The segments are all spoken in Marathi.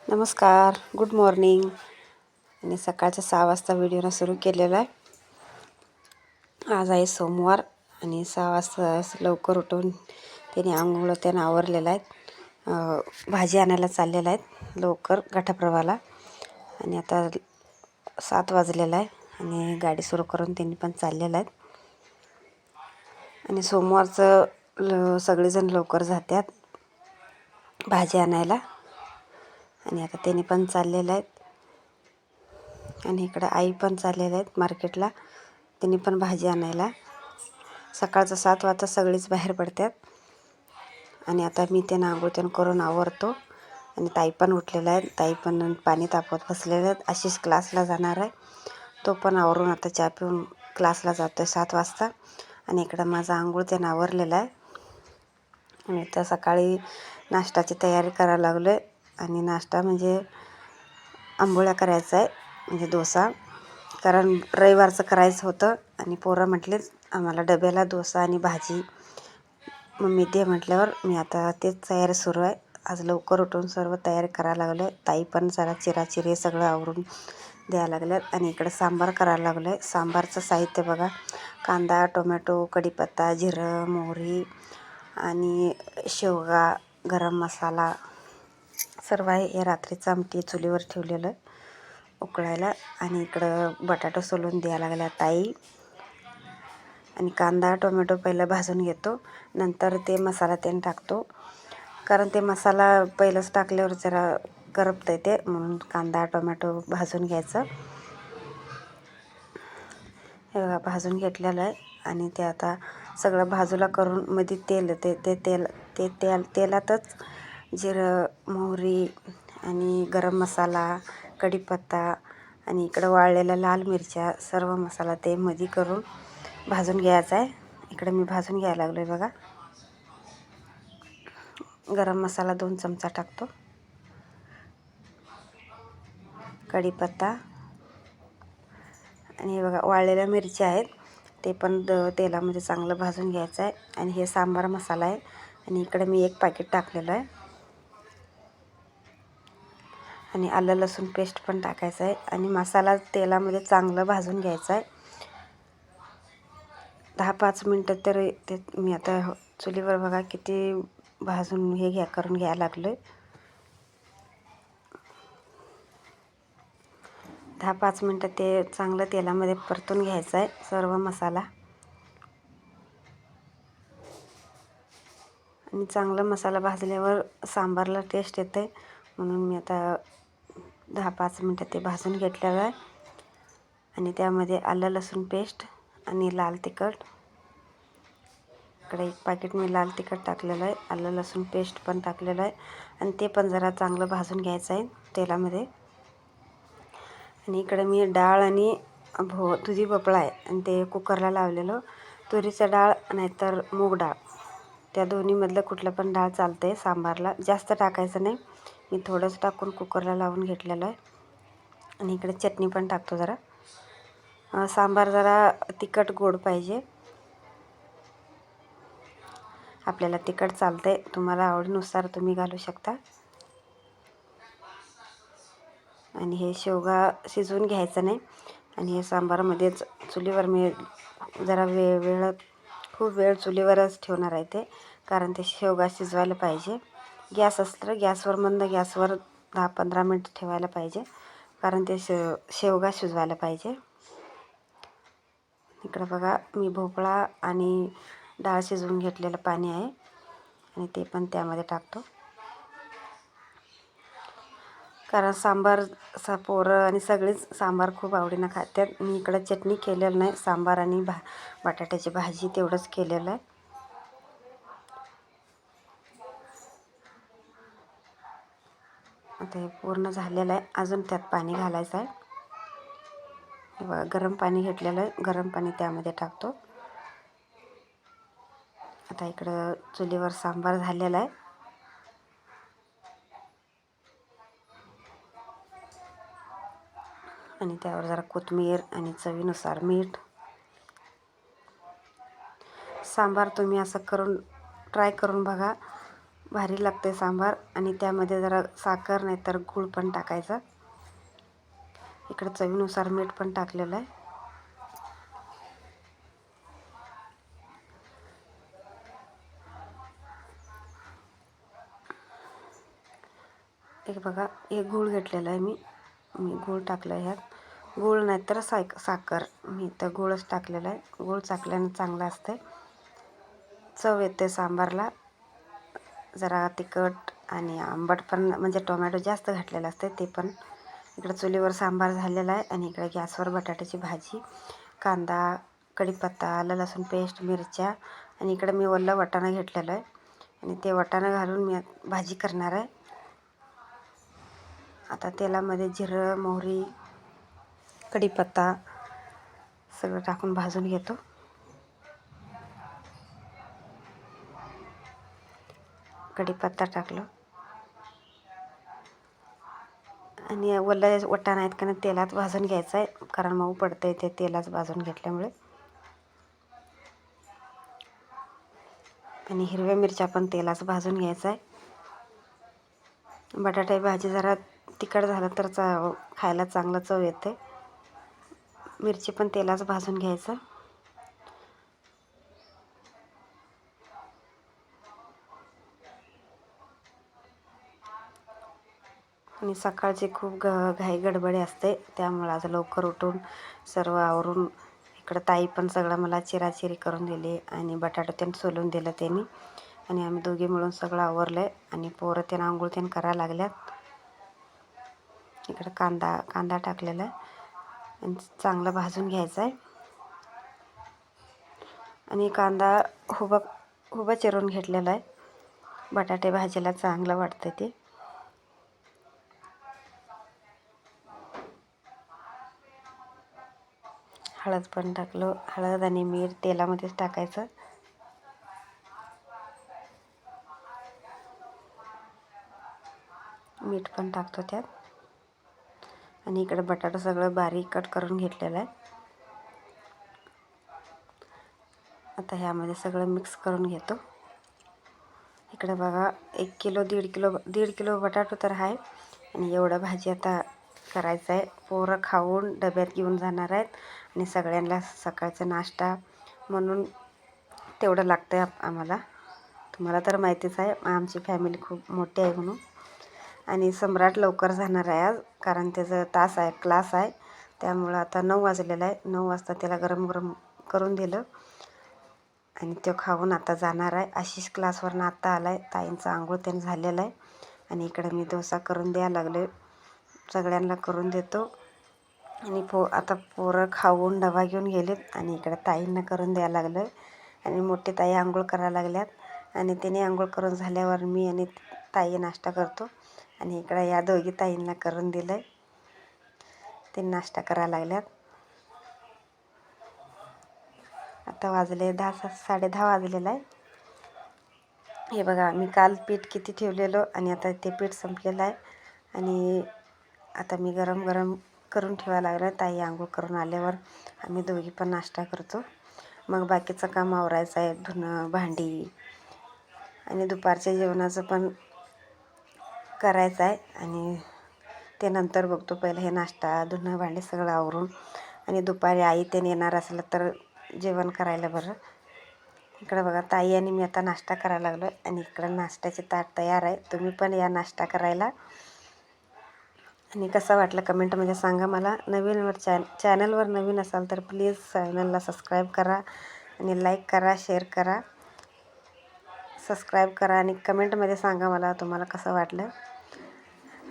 नमस्कार, गुड मॉर्निंग. आणि सकाळच्या 6 वाजता व्हिडिओला सुरू केलेला आहे. आज आहे सोमवार आणि 6 वाजता लवकर उठून त्याने आंघोळ त्यानं आवरलेला आहे. भाजी आणायला चाललेला आहेत लवकर घाटाप्रवाला. आणि आता 7 वाजलेला आहे आणि गाडी सुरू करून त्यांनी पण चाललेला आहेत. आणि सोमवारचं सगळेजण लवकर जातात भाजी आणायला. आणि आता त्यांनी पण चाललेलं आहेत. आणि इकडं आई पण चाललेल्या आहेत मार्केटला. त्यांनी पण भाजी आणायला. सकाळचं 7 वाजता सगळीच बाहेर पडतात. आणि आता मी त्यांना आंघोळ करून आवरतो. आणि ताई पण उठलेला आहे. ताई पण पाणी तापवत बसलेले आहेत. आशिष क्लासला जाणार आहे. तो पण आवरून आता चहा पिऊन क्लासला जातो आहे 7 वाजता. आणि इकडं माझं आंघोळ त्यांना आवरलेलं आहे. आणि तर सकाळी नाश्त्याची तयारी करायला लागलो आहे. आणि नाश्ता म्हणजे आंबोळ्या करायचा आहे, म्हणजे डोसा. कारण रविवारचं करायचं होतं आणि पोरं म्हटले आम्हाला डब्याला डोसा आणि भाजी मम्मी दे म्हटल्यावर मी आता तेच तयारी सुरू आहे. आज लवकर उठून सर्व तयारी करायला लागलो आहे. ताई पण जरा चिराचिरी सगळं आवरून द्यायला लागल्यात. आणि इकडं सांबार करायला लागलो आहे. सांबारचं साहित्य बघा: कांदा, टोमॅटो, कढीपत्ता, जिरं, मोहरी आणि शेवगा, गरम मसाला सर्व आहे. हे रात्रीचं आमटी चुलीवर ठेवलेलं उकळायला. आणि इकडं बटाटा सोलून द्यायला लागल्या ताई. आणि कांदा टोमॅटो पहिलं भाजून घेतो, नंतर ते मसाला त्यानं टाकतो. कारण ते मसाला पहिलंच टाकल्यावर जरा करपतं आहे ते, म्हणून कांदा टोमॅटो भाजून घ्यायचं. हे बघा भाजून घेतलेलं आहे. आणि ते आता सगळं बाजूला करून मध्ये तेलातच जिरं मोहरी आणि गरम मसाला कढीपत्ता आणि इकडं वाळलेल्या लाल मिरच्या सर्व मसाला ते मध्ये करून भाजून घ्यायचा आहे. इकडे मी भाजून घ्यायला लागलो आहे बघा. गरम मसाला 2 चमचा टाकतो. कढीपत्ता आणि हे बघा वाळलेल्या मिरच्या आहेत, ते पण तेलामध्ये चांगलं भाजून घ्यायचं आहे. आणि हे सांबार मसाला आहे. आणि इकडे मी 1 पॅकेट टाकलेलं आहे. आणि आलं लसूण पेस्ट पण टाकायचं आहे. आणि मसाला तेलामध्ये चांगलं भाजून घ्यायचं आहे. 10-5 मिनटं तर ते मी आता चुलीवर बघा किती भाजून करून घ्यायला लागलो आहे. 10-5 मिनटं ते चांगलं तेलामध्ये परतून घ्यायचं आहे सर्व मसाला. आणि चांगला मसाला भाजल्यावर सांबारला टेस्ट येते, म्हणून मी आता 10-5 मिनटं ते भाजून घेतलेलं आहे. आणि त्यामध्ये आलं लसूण पेस्ट आणि लाल तिखट, इकडे 1 पॅकेट मी लाल तिखट टाकलेलं आहे. आलं लसूण पेस्ट पण टाकलेलं आहे. आणि ते पण जरा चांगलं भाजून घ्यायचं आहे तेलामध्ये. आणि इकडे मी डाळ आणि दुधी भोपळा आहे आणि ते कुकरला लावलेलं. तुरीचं डाळ नाहीतर मूग डाळ, त्या दोन्हीमधलं कुठलं पण डाळ चालते सांबारला. जास्त टाकायचं नाही, मी थोडंच टाकून कुकरला लावून घेतलेलं आहे. आणि इकडे चटणी पण टाकतो जरा. सांबार जरा तिखट गोड पाहिजे. आपल्याला तिखट चालते, तुम्हाला आवडीनुसार तुम्ही घालू शकता. आणि हे शेवगा शिजवून घ्यायचं नाही. आणि हे सांबारामध्येच चुलीवर मी जरा खूप वेळ चुलीवरच ठेवणार आहे ते, कारण ते शेवगा शिजवायला पाहिजे. गॅस असलं तर गॅसवर मंद गॅसवर 10-15 मिनटं ठेवायला पाहिजे, कारण ते शेवगा शिजवायला पाहिजे. इकडं बघा मी भोपळा आणि डाळ शिजवून घेतलेलं पाणी आहे आणि ते पण त्यामध्ये टाकतो. कारण सांबार पोरं आणि सगळीच सांबार खूप आवडीनं खातात. मी इकडं चटणी केलेलं नाही, सांबार आणि बटाट्याची भाजी तेवढंच केलेलं आहे. आता हे पूर्ण झालेलं आहे, अजून त्यात पाणी घालायचं आहे. हे बघा गरम पाणी घेतलेलं आहे, गरम पाणी त्यामध्ये टाकतो. आता इकडं चुलीवर सांबार झालेला आहे. आणि त्यावर जरा कोथिंबीर आणि चवीनुसार मीठ. सांबार तुम्ही असं ट्राय करून बघा, भारी लागते सांबार. आणि त्यामध्ये जरा साखर नाही तर गूळ पण टाकायचा. इकडे चवीनुसार मीठ पण टाकलेलं आहे. एक बघा, एक गूळ घेतलेला आहे मी गूळ टाकलं आहे ह्यात. गूळ नाही तर साखर, मी तर गूळच टाकलेला आहे. गूळ टाकल्याने चांगलं असते, चव येते सांबारला. जरा तिखट आणि आंबट पण, म्हणजे टोमॅटो जास्त घातलेलं असते ते पण. इकडे चुलीवर सांबार झालेला आहे आणि इकडे गॅसवर बटाट्याची भाजी, कांदा, कढीपत्ता, आलं लसूण पेस्ट, मिरच्या आणि इकडे मी ओलं वाटाणा घेतलेलं आहे आणि ते वाटाणा घालून मी भाजी करणार आहे. आता तेलामध्ये जिरं, मोहरी, कढीपत्ता सगळं टाकून भाजून घेतो. कढीपत्ता टाकलो आणि ओलं वाटाणा आहेत का नाही तेलात भाजून घ्यायचं आहे, कारण मऊ पडतं ते तेलात भाजून घेतल्यामुळे. आणि हिरव्या मिरच्या पण तेलात भाजून घ्यायचं आहे. बटाटे भाजी जरा तिखट झालं तर खायला चांगलं चव येते. मिरची पण तेलात भाजून घ्यायचं. आणि सकाळची खूप घाई गडबडी असते, त्यामुळे आज लवकर उठून सर्व आवरून इकडं ताई पण सगळं मला चिराचिरी करून दिली आणि बटाटा त्यांनी सोलून दिलं त्यांनी. आणि आम्ही दोघी मिळून सगळं आवरलं आहे आणि पोरं त्यांना आंघोळ त्यांनी करायला लागल्यात. इकडं कांदा टाकलेला आहे आणि चांगलं भाजून घ्यायचं आहे. आणि कांदा उभा चिरून घेतलेला आहे, बटाटे भाजीला चांगलं वाटतं ते. हळद पण टाकलो. हळद आणि मीठ तेलामध्येच टाकायचं. मीठ पण टाकतो त्यात. आणि इकडे बटाटा सगळं बारीक कट करून घेतलेलं आहे. आता ह्यामध्ये सगळं मिक्स करून घेतो. इकडे बघा 1-1.5 किलो बटाटो तर आहे आणि एवढं भाजी आता करायचं आहे. पोरं खाऊन डब्यात घेऊन जाणार आहेत आणि सगळ्यांना सकाळचा नाश्ता म्हणून तेवढं लागतं आहे आम्हाला. तुम्हाला तर माहितीच आहे आमची फॅमिली खूप मोठी आहे म्हणून. आणि सम्राट लवकर जाणार आहे आज, कारण त्याचं तास आहे, क्लास आहे. त्यामुळं आता 9 वाजलेला आहे. 9 वाजता त्याला गरम गरम करून दिलं आणि तो खाऊन आता जाणार आहे. आशिष क्लासवरनं आत्ता आला आहे. ताईंचं आंघोळ त्यानं झालेलं आहे आणि इकडे मी डोसा करून द्यायला लागले. सगळ्यांना करून देतो. आणि आता पोरं खाऊन डबा घेऊन गेलेत आणि इकडे ताईंना करून द्यायला लागलं. आणि मोठी ताई आंघोळ करायला लागल्यात आणि त्याने आंघोळ करून झाल्यावर मी आणि ताई नाश्ता करतो. आणि इकडे या दोघी ताईंना करून दिलं आहे, ते नाश्ता करायला लागल्यात. आता वाजले 10-10:30 वाजलेला आहे. हे बघा, मी काल पीठ किती ठेवलेलं आणि आता ते पीठ संपलेलं आहे. आणि आता मी गरम गरम करून ठेवायला लागलं. ताई आंघोळ करून आल्यावर आम्ही दोघी पण नाश्ता करतो. मग बाकीचं काम आवरायचं आहे, धुणं, भांडी आणि दुपारच्या जेवणाचं पण करायचं आहे. आणि ते नंतर बघतो. पहिलं हे नाश्ता, धुणं, भांडी सगळं आवरून आणि दुपारी आई त्याने येणार असलं तर जेवण करायला बरं. इकडं बघा, ताई आणि मी आता नाश्ता करायला लागलो आणि इकडं नाश्त्याचे ताट तयार आहे. तुम्ही पण या नाश्ता करायला. आणि कसं वाटलं कमेंटमध्ये सांगा मला. चॅनलवर नवीन असाल तर प्लीज चॅनलला सबस्क्राईब करा आणि लाईक करा, शेअर करा, सबस्क्राईब करा आणि कमेंटमध्ये सांगा मला तुम्हाला कसं वाटलं.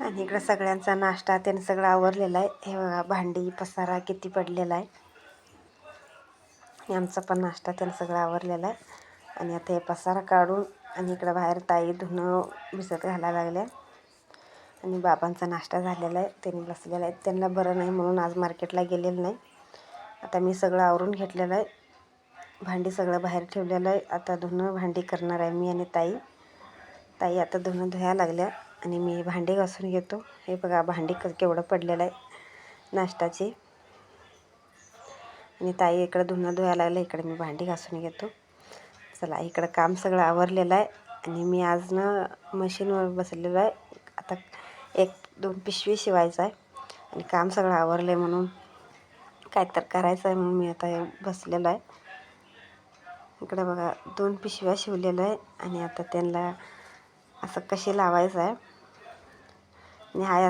आणि इकडं सगळ्यांचा नाश्ता त्याने सगळं आवरलेलं आहे. हे बघा, भांडी पसारा किती पडलेला आहे. आणि आमचा पण नाश्ता त्यानं सगळं आवरलेला आहे. आणि आता हे पसारा काढून आणि इकडं बाहेर ताई धुणं भिजत घालायला लागल्या. आणि बाबांचा नाश्ता झालेला आहे, त्यांनी बसलेला आहे. त्यांना बरं नाही म्हणून आज मार्केटला गेलेलं नाही. आता मी सगळं आवरून घेतलेलं आहे. भांडी सगळं बाहेर ठेवलेलं आहे. आता धुणं भांडी करणार आहे मी आणि ताई आता धुणं धुवायला लागल्या आणि मी भांडी घासून घेतो. हे बघा, भांडी केवढं पडलेलं आहे नाश्त्याची. आणि ताई इकडं धुणं धुवायला लागलं, इकडे मी भांडी घासून घेतो. चला, इकडं काम सगळं आवरलेलं आहे आणि मी आज ना मशीनवर बसलेलं आहे. आता 1-2 पिशवी शिवायचं आहे आणि काम सगळं आवरलं आहे म्हणून काय तर करायचं आहे म्हणून मी आता बसलेलं आहे. इकडे बघा 2 पिशव्या शिवलेल्या आहे आणि आता त्यांना असं कशी लावायचं आहे आणि हा